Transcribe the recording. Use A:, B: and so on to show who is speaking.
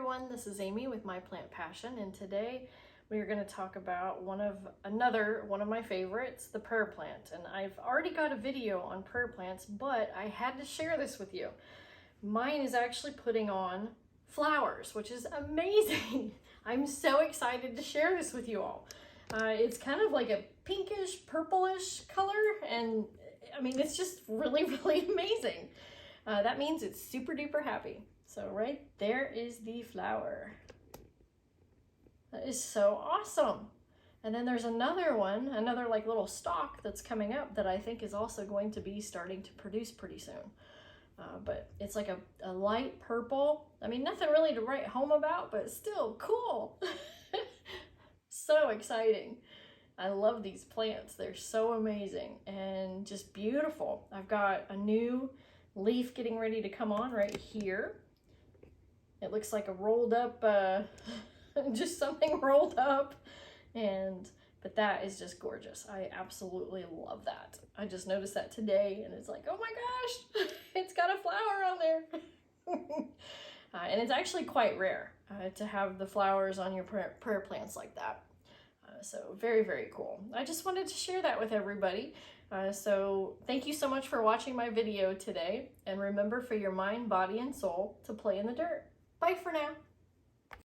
A: everyone, this is Amy with My Plant Passion, and today we are going to talk about one of my favorites, the prayer plant. And I've already got a video on prayer plants, but I had to share this with you. Mine is actually putting on flowers, which is amazing. I'm so excited to share this with you all. It's kind of like a pinkish, purplish color, and I mean, it's just really, really amazing. That means it's super duper happy. So right there is the flower. That is so awesome. And then there's another one, another like little stalk that's coming up that I think is also going to be starting to produce pretty soon. But it's like a light purple. I mean, nothing really to write home about, but still cool. So exciting. I love these plants. They're so amazing and just beautiful. I've got a new leaf getting ready to come on right here. It looks like a rolled up, just something rolled up, but that is just gorgeous. I absolutely love that. I just noticed that today, and it's like, oh my gosh, it's got a flower on there. And it's actually quite rare to have the flowers on your prayer plants like that. So very, very cool. I just wanted to share that with everybody. So thank you so much for watching my video today. And remember, for your mind, body, and soul to play in the dirt. Bye for now.